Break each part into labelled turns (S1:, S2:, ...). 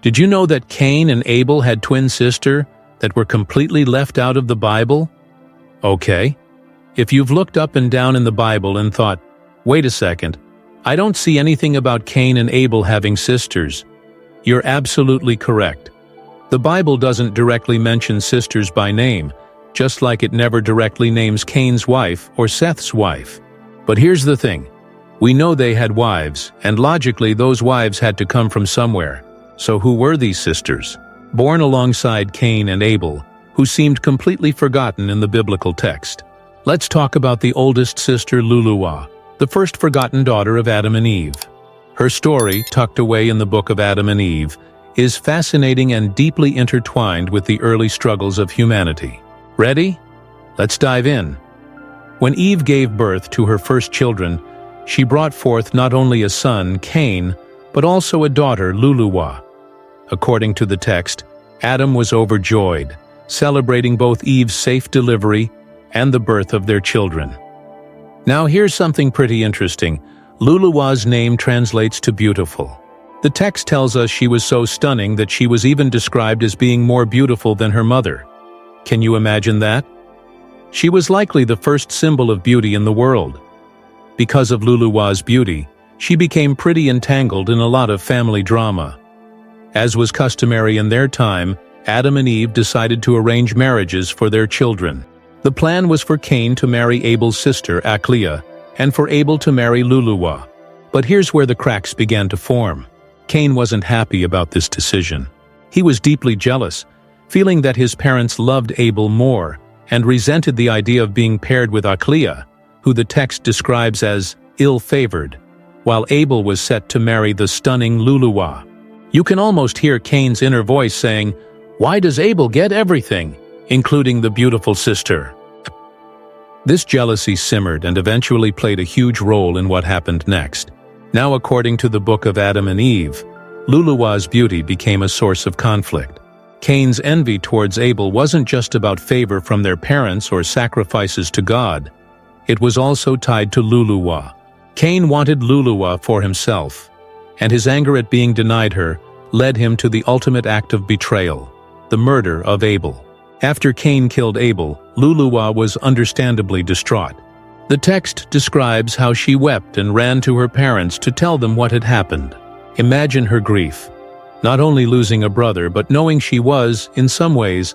S1: Did you know that Cain and Abel had twin sisters that were completely left out of the Bible? Okay. If you've looked up and down in the Bible and thought, wait a second, I don't see anything about Cain and Abel having sisters, you're absolutely correct. The Bible doesn't directly mention sisters by name, just like it never directly names Cain's wife or Seth's wife. But here's the thing. We know they had wives, and logically those wives had to come from somewhere. So who were these sisters? Born alongside Cain and Abel, who seemed completely forgotten in the biblical text. Let's talk about the oldest sister, Lulua, the first forgotten daughter of Adam and Eve. Her story, tucked away in the Book of Adam and Eve, is fascinating and deeply intertwined with the early struggles of humanity. Ready? Let's dive in. When Eve gave birth to her first children, she brought forth not only a son, Cain, but also a daughter, Lulua. According to the text, Adam was overjoyed, celebrating both Eve's safe delivery and the birth of their children. Now here's something pretty interesting. Lulua's name translates to beautiful. The text tells us she was so stunning that she was even described as being more beautiful than her mother. Can you imagine that? She was likely the first symbol of beauty in the world. Because of Lulua's beauty, she became pretty entangled in a lot of family drama. As was customary in their time, Adam and Eve decided to arrange marriages for their children. The plan was for Cain to marry Abel's sister, Aclea, and for Abel to marry Lulua. But here's where the cracks began to form. Cain wasn't happy about this decision. He was deeply jealous, feeling that his parents loved Abel more, and resented the idea of being paired with Aclea, who the text describes as ill-favored, while Abel was set to marry the stunning Lulua. You can almost hear Cain's inner voice saying, "Why does Abel get everything, including the beautiful sister?" This jealousy simmered and eventually played a huge role in what happened next. Now, according to the Book of Adam and Eve, Lulua's beauty became a source of conflict. Cain's envy towards Abel wasn't just about favor from their parents or sacrifices to God. It was also tied to Lulua. Cain wanted Lulua for himself, and his anger at being denied her led him to the ultimate act of betrayal, the murder of Abel. After Cain killed Abel, Lulua was understandably distraught. The text describes how she wept and ran to her parents to tell them what had happened. Imagine her grief, not only losing a brother, but knowing she was, in some ways,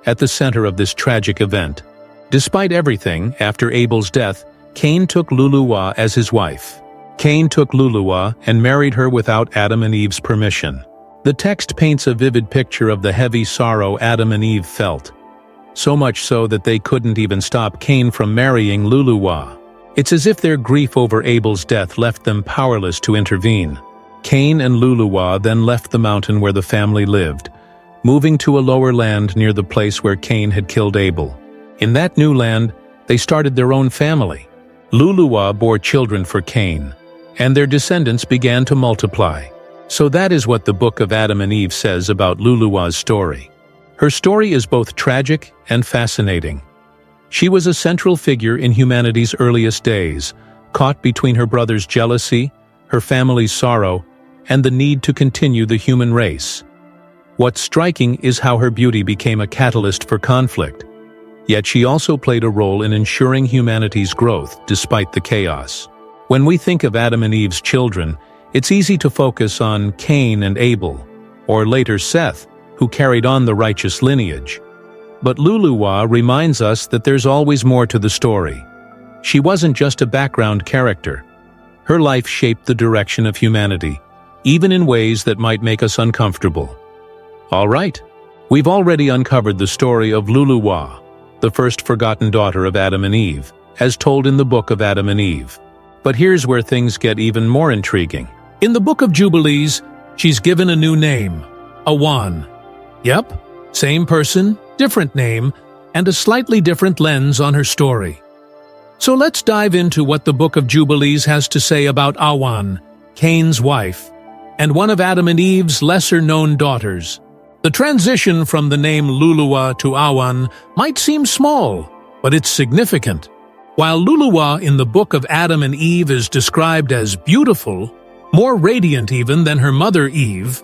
S1: at the center of this tragic event. Despite everything, after Abel's death, Cain took Lulua as his wife. Cain took Lulua and married her without Adam and Eve's permission. The text paints a vivid picture of the heavy sorrow Adam and Eve felt, so much so that they couldn't even stop Cain from marrying Lulua. It's as if their grief over Abel's death left them powerless to intervene. Cain and Lulua then left the mountain where the family lived, moving to a lower land near the place where Cain had killed Abel. In that new land, they started their own family. Lulua bore children for Cain, and their descendants began to multiply. So that is what the Book of Adam and Eve says about Lulua's story. Her story is both tragic and fascinating. She was a central figure in humanity's earliest days, caught between her brother's jealousy, her family's sorrow, and the need to continue the human race. What's striking is how her beauty became a catalyst for conflict. Yet she also played a role in ensuring humanity's growth despite the chaos. When we think of Adam and Eve's children, it's easy to focus on Cain and Abel, or later Seth, who carried on the righteous lineage. But Lulua reminds us that there's always more to the story. She wasn't just a background character. Her life shaped the direction of humanity, even in ways that might make us uncomfortable. All right, we've already uncovered the story of Lulua, the first forgotten daughter of Adam and Eve, as told in the Book of Adam and Eve. But here's where things get even more intriguing. In the Book of Jubilees, she's given a new name, Awan. Yep, same person, different name, and a slightly different lens on her story. So let's dive into what the Book of Jubilees has to say about Awan, Cain's wife, and one of Adam and Eve's lesser-known daughters. The transition from the name Lulua to Awan might seem small, but it's significant. While Lulua in the Book of Adam and Eve is described as beautiful, more radiant even than her mother Eve,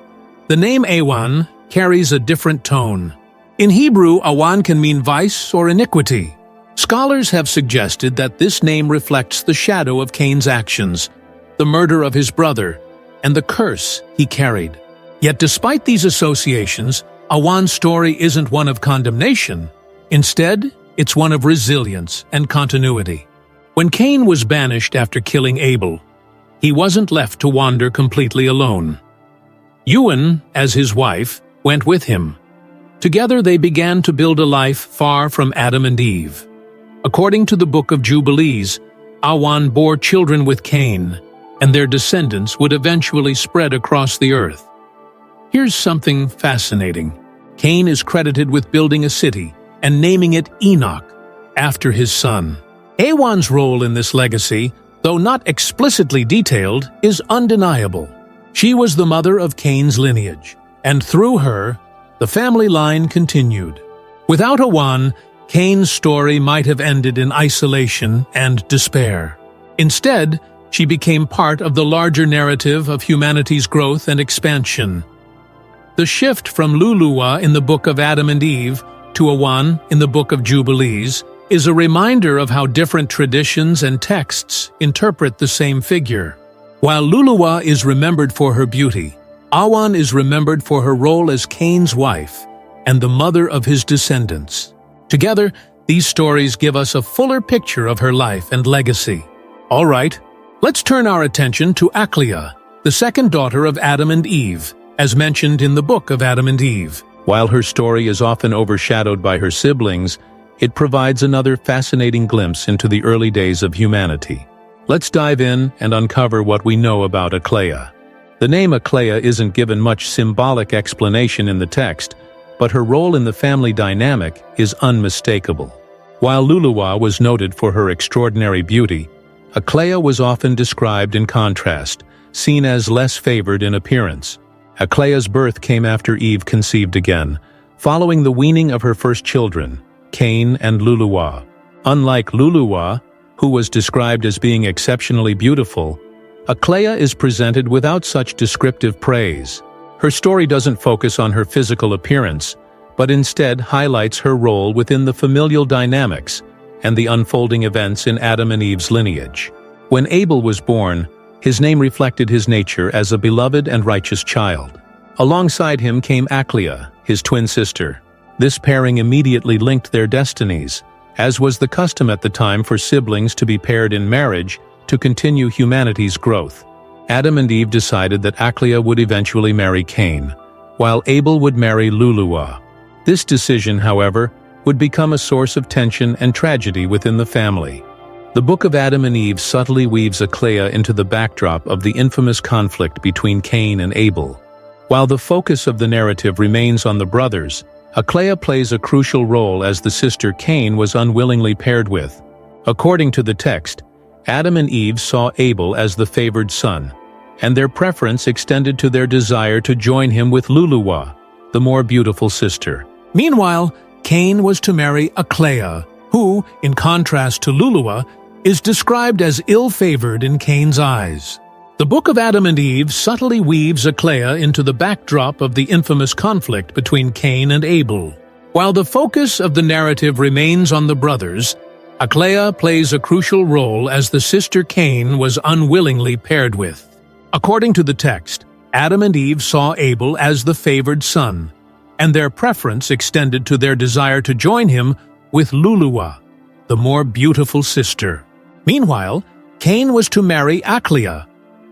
S1: The name Awan carries a different tone. In Hebrew, Awan can mean vice or iniquity. Scholars have suggested that this name reflects the shadow of Cain's actions, the murder of his brother, and the curse he carried. Yet despite these associations, Awan's story isn't one of condemnation. Instead, it's one of resilience and continuity. When Cain was banished after killing Abel, he wasn't left to wander completely alone. Awan, as his wife, went with him. Together they began to build a life far from Adam and Eve. According to the Book of Jubilees, Awan bore children with Cain, and their descendants would eventually spread across the earth. Here's something fascinating. Cain is credited with building a city and naming it Enoch, after his son. Awan's role in this legacy, though not explicitly detailed, is undeniable. She was the mother of Cain's lineage, and through her, the family line continued. Without Awan, Cain's story might have ended in isolation and despair. Instead, she became part of the larger narrative of humanity's growth and expansion. The shift from Lulua in the Book of Adam and Eve to Awan in the Book of Jubilees is a reminder of how different traditions and texts interpret the same figure. While Lulua is remembered for her beauty, Awan is remembered for her role as Cain's wife and the mother of his descendants. Together, these stories give us a fuller picture of her life and legacy. All right, let's turn our attention to Aclea, the second daughter of Adam and Eve, as mentioned in the Book of Adam and Eve. While her story is often overshadowed by her siblings, it provides another fascinating glimpse into the early days of humanity. Let's dive in and uncover what we know about Aclea. The name Aclea isn't given much symbolic explanation in the text, but her role in the family dynamic is unmistakable. While Lulua was noted for her extraordinary beauty, Aclea was often described in contrast, seen as less favored in appearance. Aclea's birth came after Eve conceived again, following the weaning of her first children, Cain and Lulua. Unlike Lulua, who was described as being exceptionally beautiful, Aclea is presented without such descriptive praise. Her story doesn't focus on her physical appearance, but instead highlights her role within the familial dynamics and the unfolding events in Adam and Eve's lineage. When Abel was born, his name reflected his nature as a beloved and righteous child. Alongside him came Aclea, his twin sister. This pairing immediately linked their destinies, as was the custom at the time for siblings to be paired in marriage to continue humanity's growth. Adam and Eve decided that Aclea would eventually marry Cain, while Abel would marry Lulua. This decision, however, would become a source of tension and tragedy within the family. The Book of Adam and Eve subtly weaves Aclea into the backdrop of the infamous conflict between Cain and Abel. While the focus of the narrative remains on the brothers, Aclea plays a crucial role as the sister Cain was unwillingly paired with. According to the text, Adam and Eve saw Abel as the favored son, and their preference extended to their desire to join him with Lulua, the more beautiful sister. Meanwhile, Cain was to marry Aclea, who, in contrast to Lulua, is described as ill-favored in Cain's eyes. The Book of Adam and Eve subtly weaves Aclea into the backdrop of the infamous conflict between Cain and Abel. While the focus of the narrative remains on the brothers, Aclea plays a crucial role as the sister Cain was unwillingly paired with. According to the text, Adam and Eve saw Abel as the favored son, and their preference extended to their desire to join him with Lulua, the more beautiful sister. Meanwhile, Cain was to marry Aclea,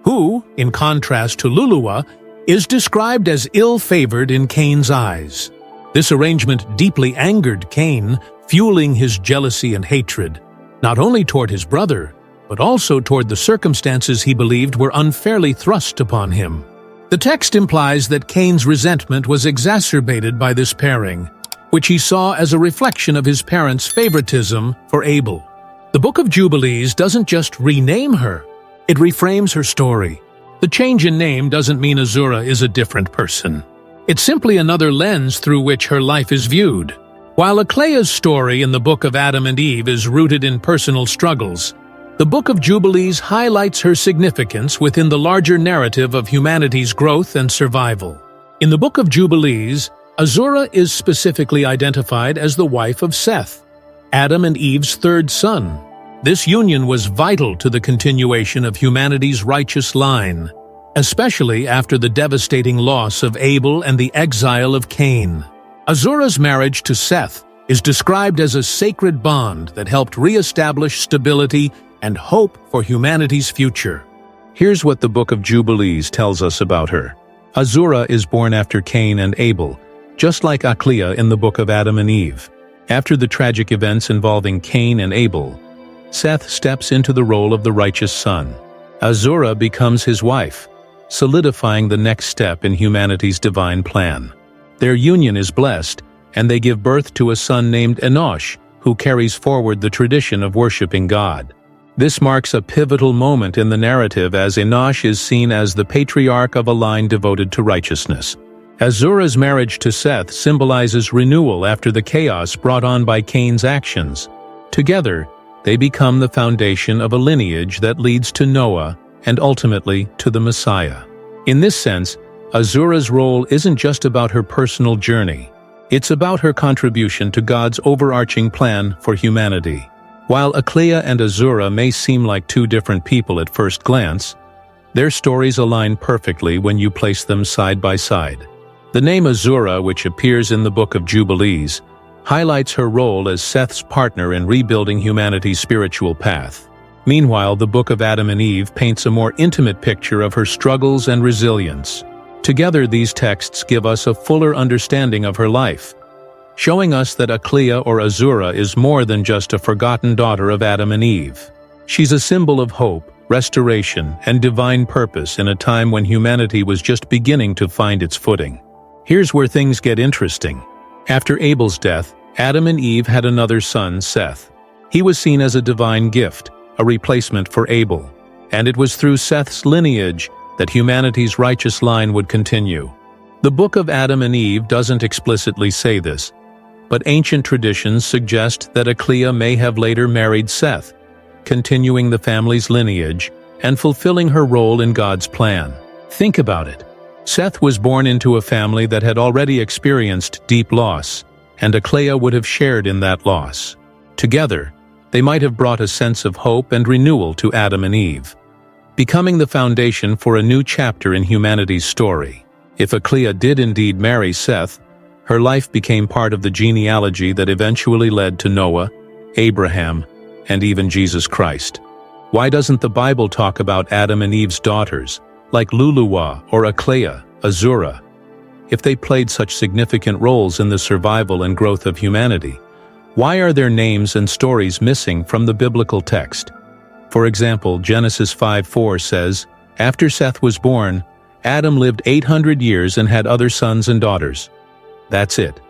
S1: who, in contrast to Lulua, is described as ill-favored in Cain's eyes. This arrangement deeply angered Cain, fueling his jealousy and hatred, not only toward his brother, but also toward the circumstances he believed were unfairly thrust upon him. The text implies that Cain's resentment was exacerbated by this pairing, which he saw as a reflection of his parents' favoritism for Abel. The Book of Jubilees doesn't just rename her, it reframes her story. The change in name doesn't mean Azura is a different person. It's simply another lens through which her life is viewed. While Aclea's story in the Book of Adam and Eve is rooted in personal struggles, the Book of Jubilees highlights her significance within the larger narrative of humanity's growth and survival. In the Book of Jubilees, Azura is specifically identified as the wife of Seth, Adam and Eve's third son. This union was vital to the continuation of humanity's righteous line, especially after the devastating loss of Abel and the exile of Cain. Azura's marriage to Seth is described as a sacred bond that helped re-establish stability and hope for humanity's future. Here's what the Book of Jubilees tells us about her. Azura is born after Cain and Abel, just like Aclea in the Book of Adam and Eve. After the tragic events involving Cain and Abel, Seth steps into the role of the righteous son. Azura becomes his wife, solidifying the next step in humanity's divine plan. Their union is blessed, and they give birth to a son named Enosh, who carries forward the tradition of worshiping God. This marks a pivotal moment in the narrative as Enosh is seen as the patriarch of a line devoted to righteousness. Azura's marriage to Seth symbolizes renewal after the chaos brought on by Cain's actions. Together, they become the foundation of a lineage that leads to Noah and ultimately to the Messiah. In this sense, Azura's role isn't just about her personal journey. It's about her contribution to God's overarching plan for humanity. While Aclea and Azura may seem like two different people at first glance, their stories align perfectly when you place them side by side. The name Azura, which appears in the Book of Jubilees, highlights her role as Seth's partner in rebuilding humanity's spiritual path. Meanwhile, the Book of Adam and Eve paints a more intimate picture of her struggles and resilience. Together, these texts give us a fuller understanding of her life, showing us that Aclea or Azura is more than just a forgotten daughter of Adam and Eve. She's a symbol of hope, restoration, and divine purpose in a time when humanity was just beginning to find its footing. Here's where things get interesting. After Abel's death, Adam and Eve had another son, Seth. He was seen as a divine gift, a replacement for Abel, and it was through Seth's lineage that humanity's righteous line would continue. The Book of Adam and Eve doesn't explicitly say this, but ancient traditions suggest that Aclea may have later married Seth, continuing the family's lineage and fulfilling her role in God's plan. Think about it. Seth was born into a family that had already experienced deep loss, and Aclea would have shared in that loss. Together, they might have brought a sense of hope and renewal to Adam and Eve, becoming the foundation for a new chapter in humanity's story. If Aclea did indeed marry Seth, her life became part of the genealogy that eventually led to Noah, Abraham, and even Jesus Christ. Why doesn't the Bible talk about Adam and Eve's daughters, like Lulua or Aclea, Azura? If they played such significant roles in the survival and growth of humanity, why are their names and stories missing from the biblical text? For example, Genesis 5:4 says, "After Seth was born, Adam lived 800 years and had other sons and daughters." That's it.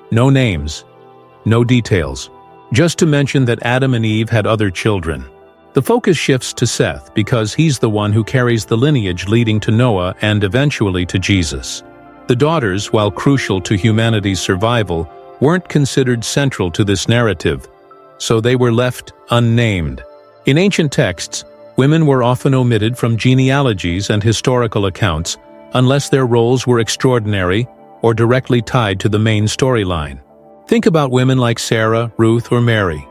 S1: No names, no details. Just to mention that Adam and Eve had other children. The focus shifts to Seth because he's the one who carries the lineage leading to Noah and eventually to Jesus. The daughters, while crucial to humanity's survival, weren't considered central to this narrative, so they were left unnamed. In ancient texts, women were often omitted from genealogies and historical accounts unless their roles were extraordinary or directly tied to the main storyline. Think about women like Sarah, Ruth, or Mary.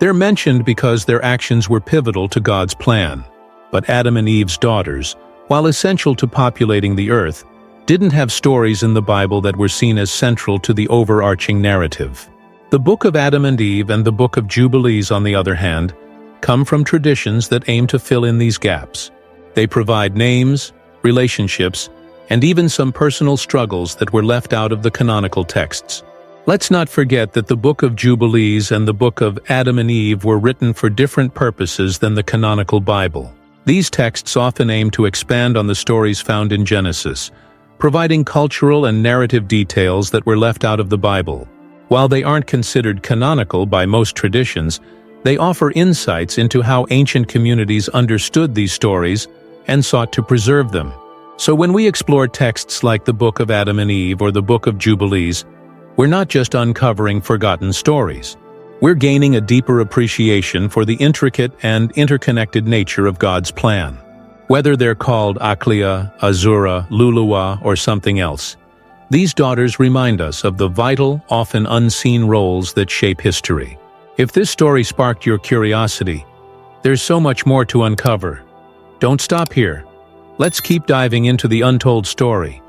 S1: They're mentioned because their actions were pivotal to God's plan. But Adam and Eve's daughters, while essential to populating the earth, didn't have stories in the Bible that were seen as central to the overarching narrative. The Book of Adam and Eve and the Book of Jubilees, on the other hand, come from traditions that aim to fill in these gaps. They provide names, relationships, and even some personal struggles that were left out of the canonical texts. Let's not forget that the Book of Jubilees and the Book of Adam and Eve were written for different purposes than the canonical Bible. These texts often aim to expand on the stories found in Genesis, providing cultural and narrative details that were left out of the Bible. While they aren't considered canonical by most traditions, they offer insights into how ancient communities understood these stories and sought to preserve them. So when we explore texts like the Book of Adam and Eve or the Book of Jubilees, we're not just uncovering forgotten stories. We're gaining a deeper appreciation for the intricate and interconnected nature of God's plan. Whether they're called Aklea, Azura, Lulua, or something else, These daughters remind us of the vital, often unseen roles that shape history. If this story sparked your curiosity, there's so much more to uncover. Don't stop here. Let's keep diving into the untold story.